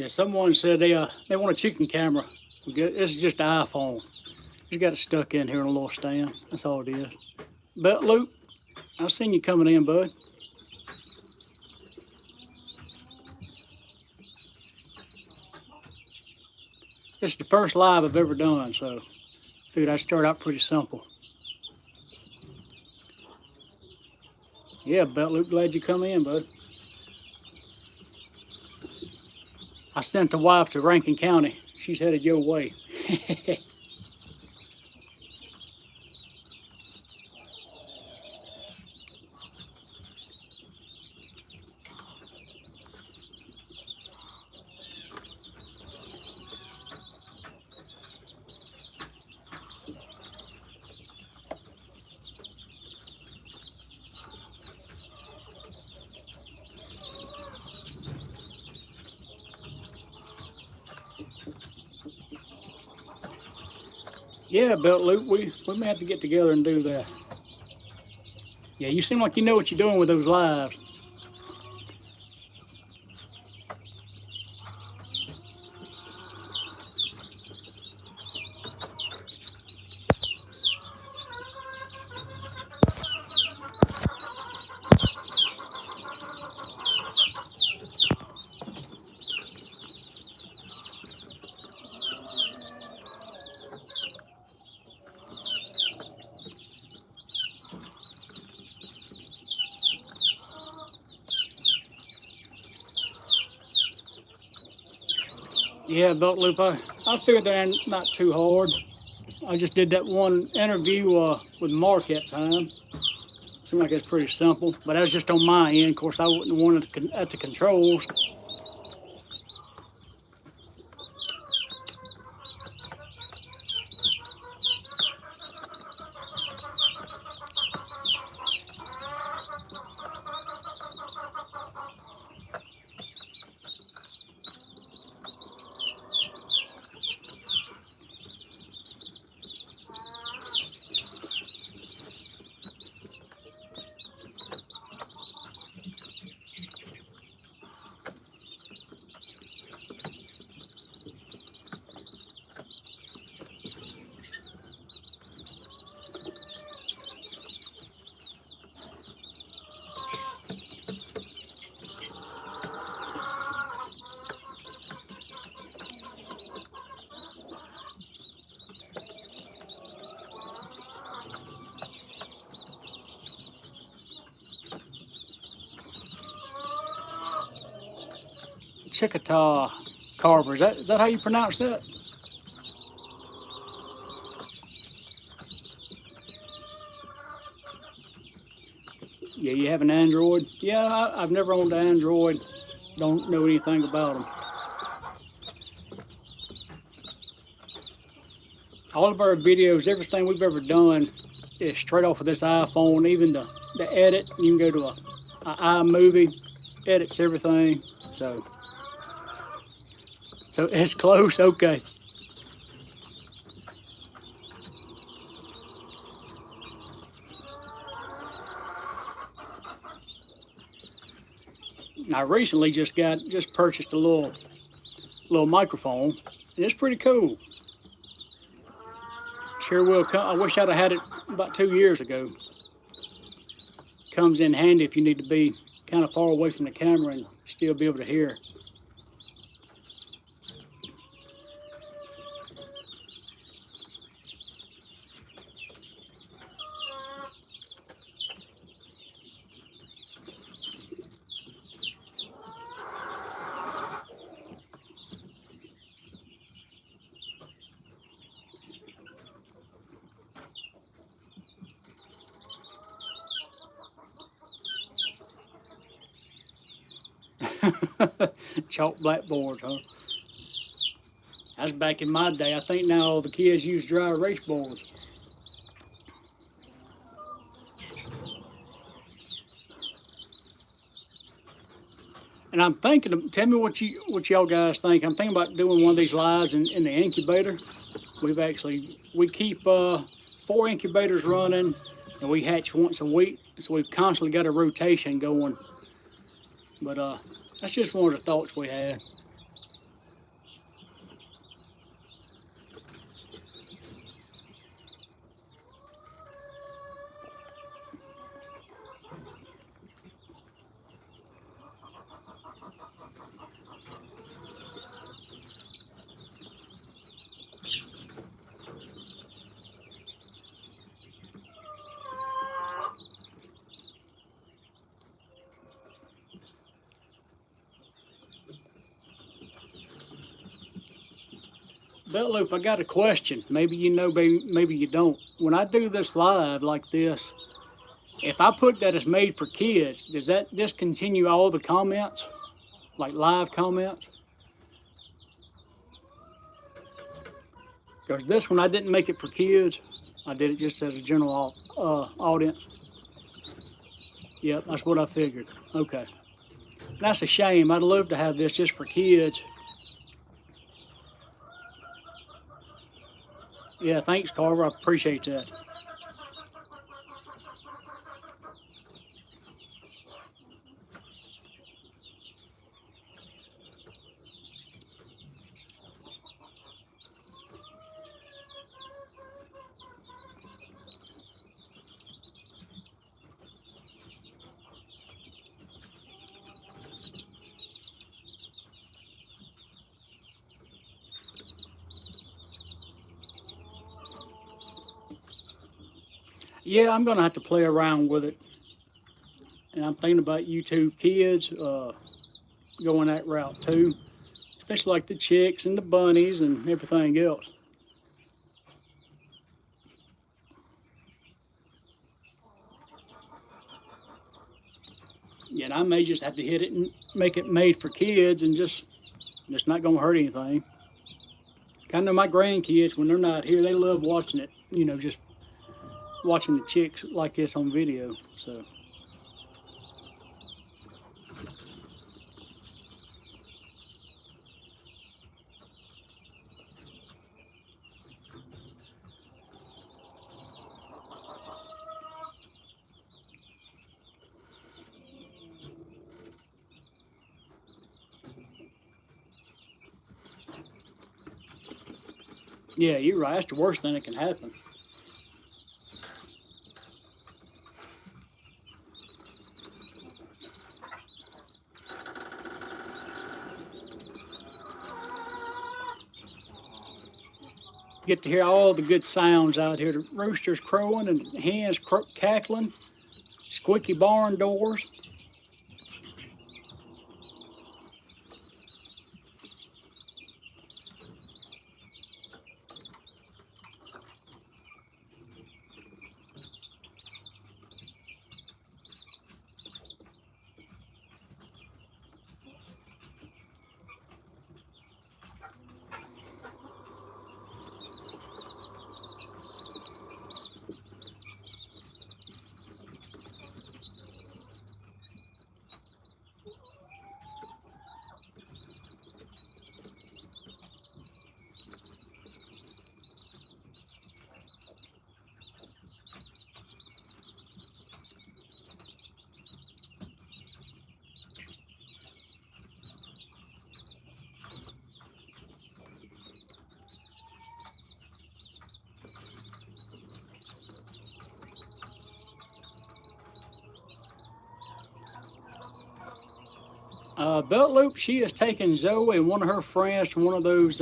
Yeah, someone said they want a chicken camera. This is just an iPhone. Just got it stuck in here in a little stand. That's all it is. But Luke, I seen you coming in, bud. This is the first live I've ever done, so figured I'd start out pretty simple. Yeah, but Luke, glad you come in, bud. I sent the wife to Rankin County. She's headed your way. Yeah, Belt Luke, we may have to get together and do that. Yeah, you seem like you know what you're doing with those lives. Yeah, Belt Loop, I figured that not too hard. I just did that one interview with Mark that time. Seemed like it's pretty simple, but that was just on my end. Of course, I wouldn't want it at the controls. Chickasaw Carver, is that how you pronounce that? Yeah, you have an Android? Yeah, I've never owned an Android. Don't know anything about them. All of our videos, everything we've ever done is straight off of this iPhone. Even the edit, you can go to a iMovie, edits everything. So it's close, okay. I recently just purchased a little microphone, and it's pretty cool. Sure will come. I wish I'd have had it about 2 years ago. Comes in handy if you need to be kind of far away from the camera and still be able to hear. Chalk blackboards, huh? That's back in my day. I think now all the kids use dry erase boards. And I'm thinking, tell me what y'all guys think. I'm thinking about doing one of these lives in the incubator. We keep 4 incubators running, and we hatch once a week. So we've constantly got a rotation going. But that's just one of the thoughts we had. Belt Loop, I got a question. Maybe you know, maybe you don't. When I do this live like this, if I put that it's made for kids, does that discontinue all the comments? Like live comments? Because this one, I didn't make it for kids. I did it just as a general audience. Yep, that's what I figured. Okay. That's a shame. I'd love to have this just for kids. Yeah, thanks, Carver. I appreciate that. Yeah, I'm gonna have to play around with it, and I'm thinking about YouTube Kids going that route too, especially like the chicks and the bunnies and everything else. Yeah, and I may just have to hit it and make it made for kids, and just it's not gonna hurt anything. I know my grandkids, when they're not here, they love watching it. You know, just watching the chicks like this on video. So. Yeah, you're right. That's the worst thing that can happen. Get to hear all the good sounds out here. The roosters crowing and hens cackling, squeaky barn doors. Belt Loop, she has taken Zoe and one of her friends to one of those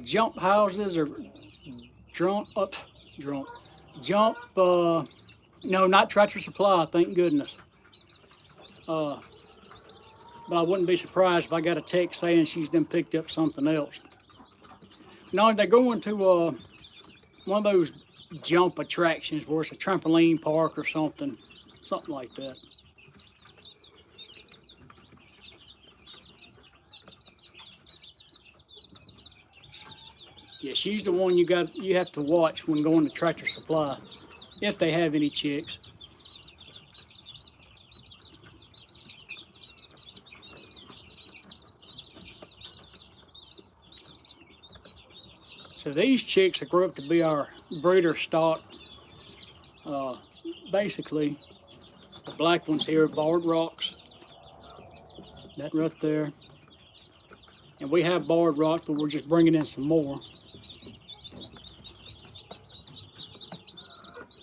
jump houses or drunk, jump, no, not Tractor Supply, thank goodness. But I wouldn't be surprised if I got a text saying she's then picked up something else. No, they're going to one of those jump attractions where it's a trampoline park or something like that. Yeah, she's the one you have to watch when going to Tractor Supply, if they have any chicks. So these chicks that grow up to be our breeder stock. Basically, the black ones here are Barred Rocks. That right there. And we have Barred Rocks, but we're just bringing in some more.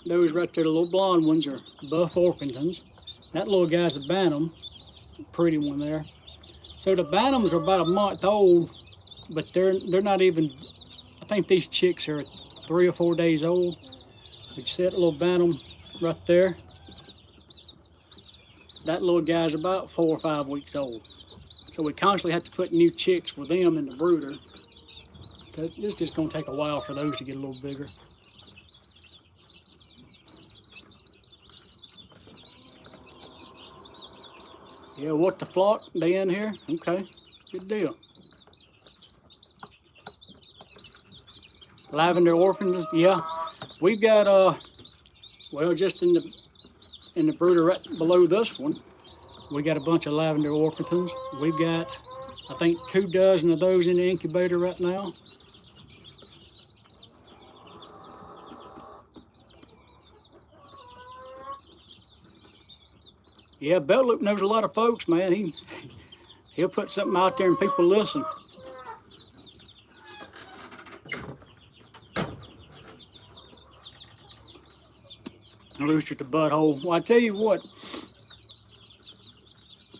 Those right there, the little blonde ones, are Buff Orpingtons. That little guy's a Bantam, pretty one there. So the Bantams are about a month old, but they're not even. I think these chicks are 3 or 4 days old. You see that little Bantam right there? That little guy's about 4 or 5 weeks old. So we constantly have to put new chicks with them in the brooder. It's just gonna take a while for those to get a little bigger. Yeah, what the flock? They in here? Okay, good deal. Lavender orphans, yeah. We've got well, just in the brooder right below this one, we got a bunch of lavender orphans. We've got, I think, 2 dozen of those in the incubator right now. Yeah, Beltloop knows a lot of folks, man. He'll put something out there and people listen. Rooster to butthole. Well, I tell you what,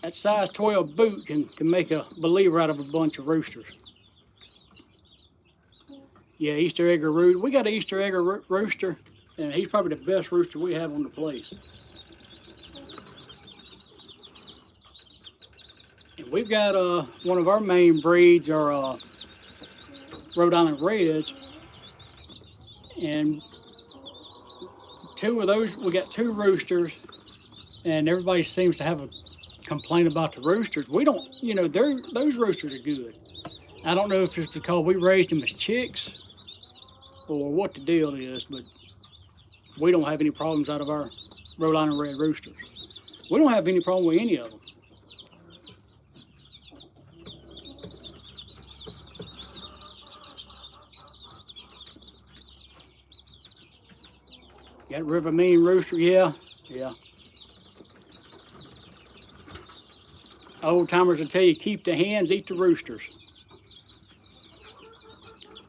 that size 12 boot can make a believer out of a bunch of roosters. Yeah, Easter egger rooster. We got an Easter egger rooster, and he's probably the best rooster we have on the place. And we've got one of our main breeds are Rhode Island Reds, and 2 of those, we got 2 roosters, and everybody seems to have a complaint about the roosters. We don't, you know, those roosters are good. I don't know if it's because we raised them as chicks or what the deal is, but we don't have any problems out of our Rhode Island Red roosters. We don't have any problem with any of them. Got River Mean rooster, yeah. Old timers will tell you, keep the hens, eat the roosters.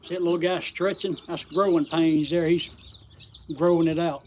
See that little guy stretching? That's growing pains there. He's growing it out.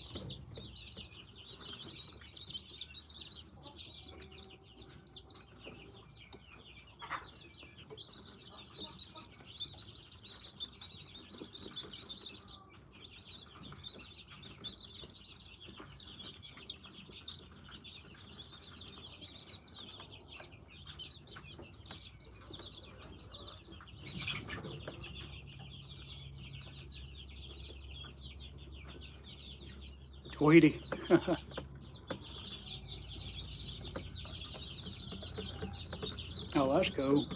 Tweety. Oh, that's cool.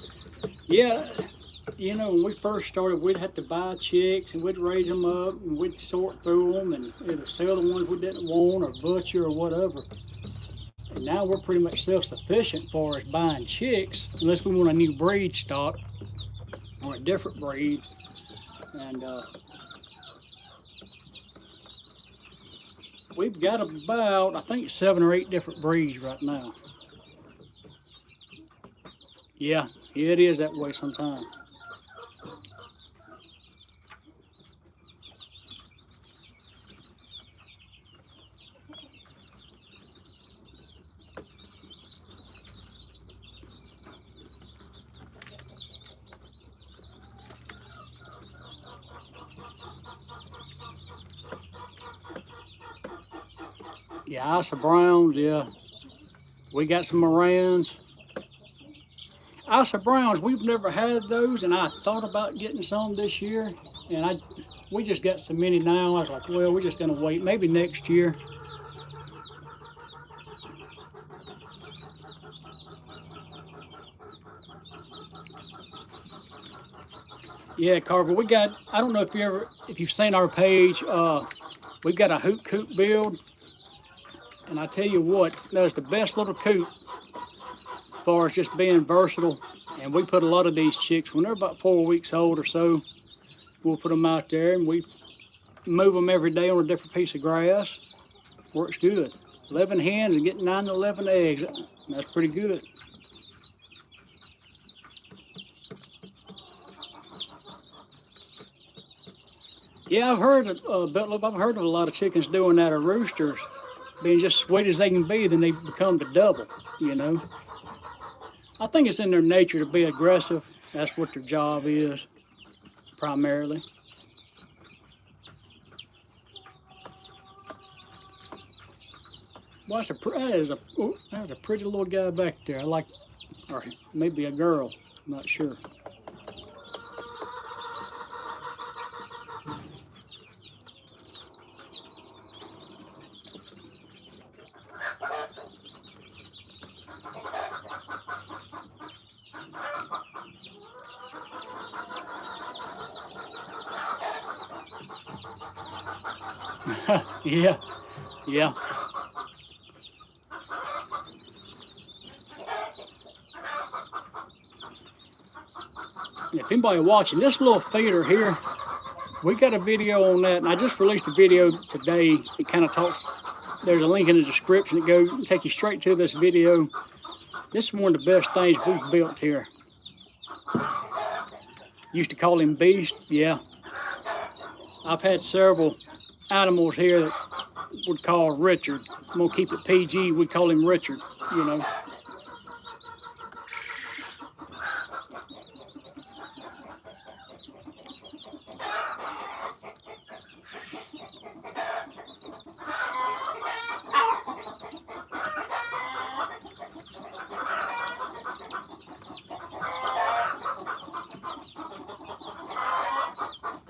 Yeah, you know, when we first started, we'd have to buy chicks and we'd raise them up and we'd sort through them and either sell the ones we didn't want or butcher or whatever. And now we're pretty much self-sufficient as far as buying chicks, unless we want a new breed stock or a different breed. And we've got about, I think, 7 or 8 different breeds right now. Yeah, it is that way sometimes. Yeah, Isa Browns, yeah. We got some Morans. Isa Browns, we've never had those, and I thought about getting some this year, and we just got so many now. I was like, well, we're just gonna wait, maybe next year. Yeah, Carver, we got, I don't know if you've seen our page, we've got a hoot coop build. And I tell you what, that's the best little coop as far as just being versatile. And we put a lot of these chicks, when they're about 4 weeks old or so, we'll put them out there and we move them every day on a different piece of grass. Works good. 11 hens and getting 9 to 11 eggs. That's pretty good. Yeah, I've heard of I've heard of a lot of chickens doing that, or roosters being just sweet as they can be, then they become the double, you know. I think it's in their nature to be aggressive. That's what their job is, primarily. Well, that is a pretty little guy back there. I like, or maybe a girl, I'm not sure. Yeah, yeah. If anybody watching this little feeder here, we got a video on that, and I just released a video today. It kind of talks. There's a link in the description that go take you straight to this video. This is one of the best things we've built here. Used to call him Beast, yeah. I've had several animals here that would call Richard. I'm gonna keep it PG. We call him Richard, you know.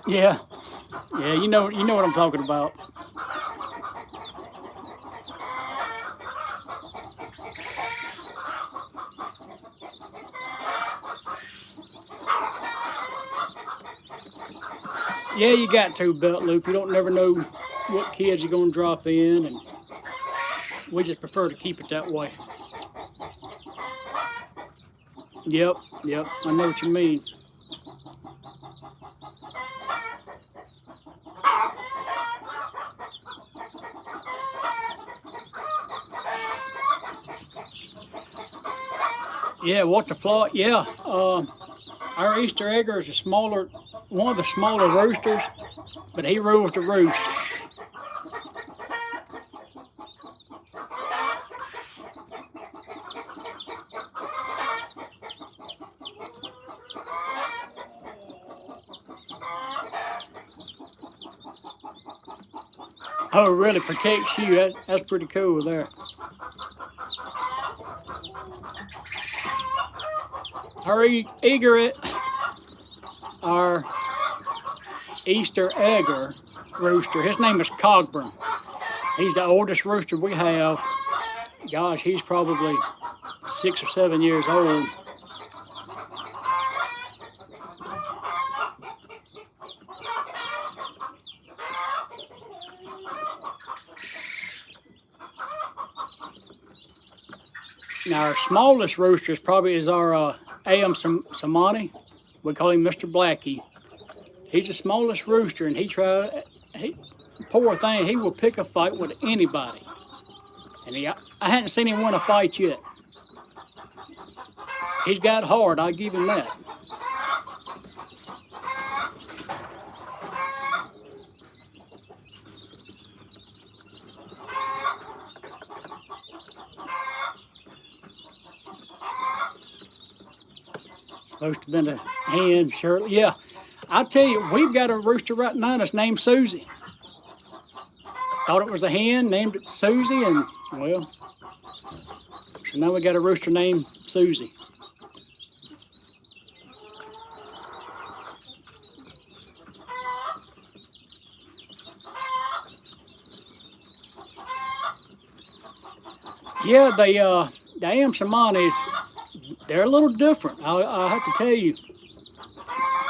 Yeah, yeah, you know what I'm talking about. Yeah, you got to, Belt Loop. You don't never know what kids are gonna drop in, and we just prefer to keep it that way. Yep, yep, I know what you mean. Yeah, Walter Floyd, yeah. Our Easter egger is one of the smaller roosters, but he rules the roost. Oh, it really protects you. That's pretty cool there. Our egret, our Easter egger rooster, his name is Cogburn. He's the oldest rooster we have. Gosh, he's probably 6 or 7 years old. Now our smallest rooster is our A.M. Samani. We call him Mr. Blackie. He's the smallest rooster, and poor thing, he will pick a fight with anybody. And I hadn't seen him win a fight yet. He's got hard, I'll give him that. Supposed to have been a hen, Shirley. Yeah, I'll tell you, we've got a rooster right now that's named Susie. Thought it was a hen, named it Susie, and well, so now we got a rooster named Susie. Yeah, the A.M. Samanis, they're a little different. I have to tell you,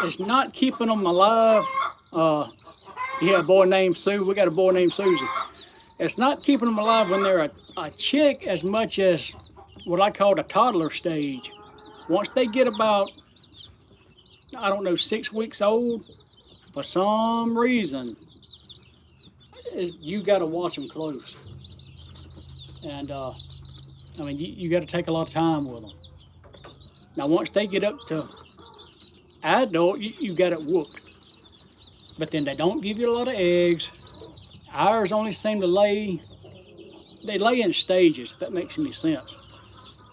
it's not keeping them alive. Yeah, a boy named Sue. We got a boy named Susie. It's not keeping them alive when they're a chick as much as what I call the toddler stage. Once they get about, I don't know, 6 weeks old, for some reason, you got to watch them close. And I mean, you got to take a lot of time with them. Now, once they get up to adult, you got it whooped. But then they don't give you a lot of eggs. Ours only seem to they lay in stages, if that makes any sense.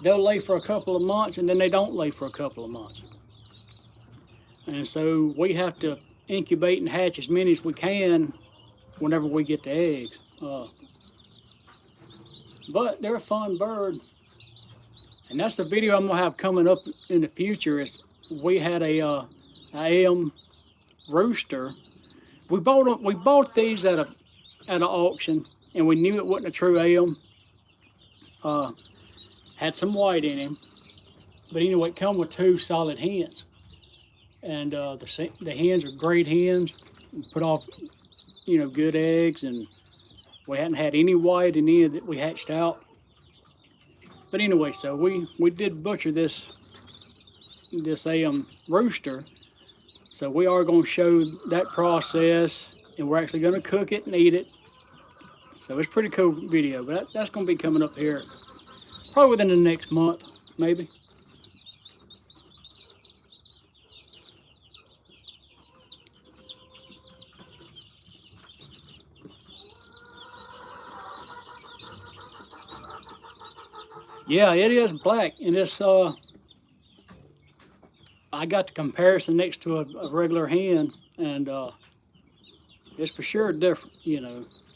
They'll lay for a couple of months, and then they don't lay for a couple of months. And so we have to incubate and hatch as many as we can whenever we get the eggs. But they're a fun bird. And that's the video I'm gonna have coming up in the future. Is we had a A.M. rooster. We bought these at an auction, and we knew it wasn't a true A.M. Had some white in him, but anyway, it come with 2 solid hens, and the hens are great hens. Put off good eggs, and we hadn't had any white in any that we hatched out. But anyway, so we did butcher this rooster. So we are going to show that process, and we're actually going to cook it and eat it. So it's a pretty cool video, but that's going to be coming up here probably within the next month, maybe. Yeah, it is black, and it's I got the comparison next to a regular hen, and it's for sure different,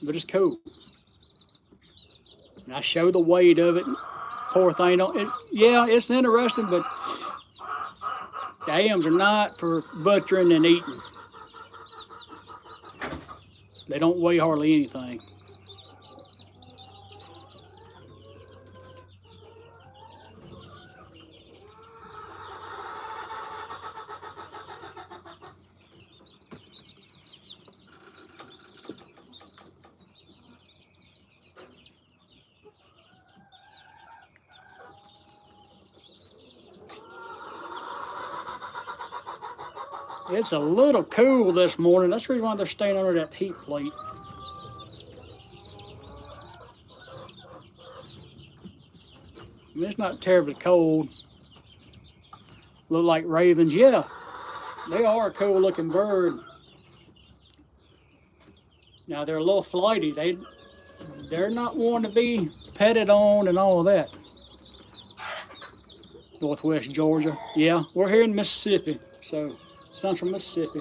but it's cool. And I show the weight of it. Poor thing, don't it? Yeah, it's interesting, but the hams are not for butchering and eating. They don't weigh hardly anything. It's a little cool this morning. That's the reason why they're staying under that heat plate. I mean, it's not terribly cold. Look like ravens. Yeah, they are a cool looking bird. Now they're a little flighty. They're not one to be petted on and all of that. Northwest Georgia. Yeah, we're here in Mississippi, so central Mississippi.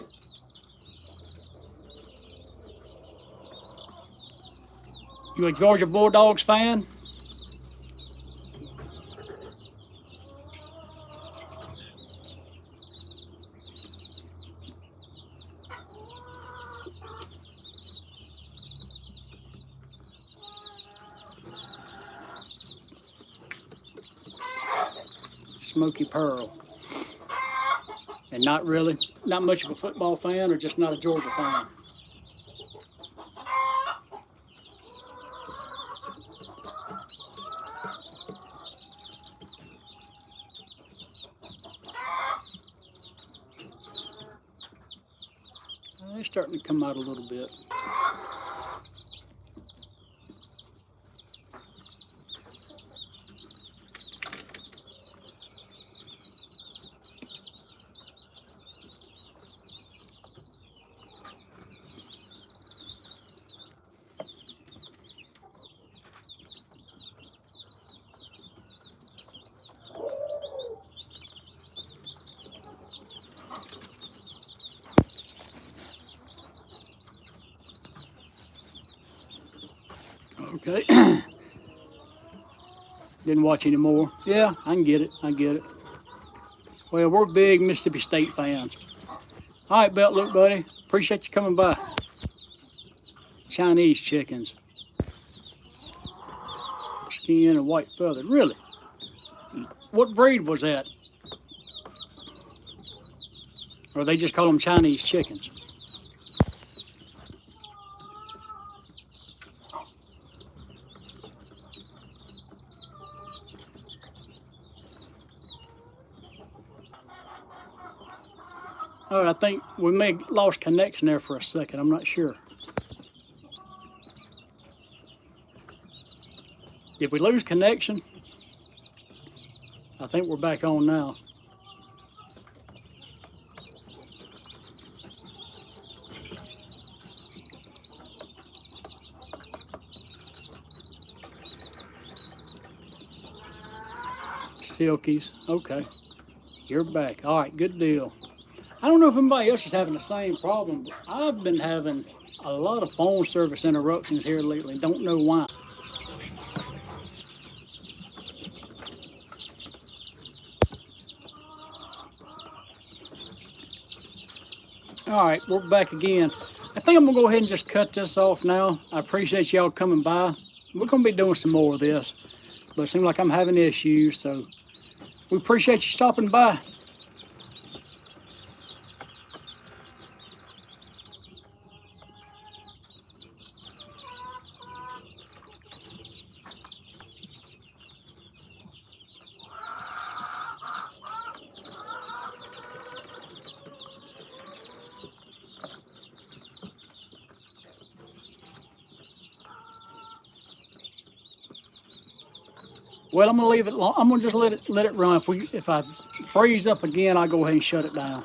You a Georgia Bulldogs fan? Smoky Pearl. And not much of a football fan, or just not a Georgia fan? They're starting to come out a little bit. Okay. Didn't watch anymore. Yeah, I can get it. I get it. Well, we're big Mississippi State fans. All right, Belt Look, buddy. Appreciate you coming by. Chinese chickens. Skin and white feather. Really? What breed was that? Or they just call them Chinese chickens? Oh, I think we may have lost connection there for a second. I'm not sure. Did we lose connection? I think we're back on now. Silkies. Okay. You're back. All right, good deal. I don't know if anybody else is having the same problem, but I've been having a lot of phone service interruptions here lately. Don't know why. All right, we're back again. I think I'm gonna go ahead and just cut this off now. I appreciate y'all coming by. We're gonna be doing some more of this, but it seems like I'm having issues, so we appreciate you stopping by. Well, I'm gonna leave it long. I'm gonna just let it run. If I freeze up again, I'll go ahead and shut it down.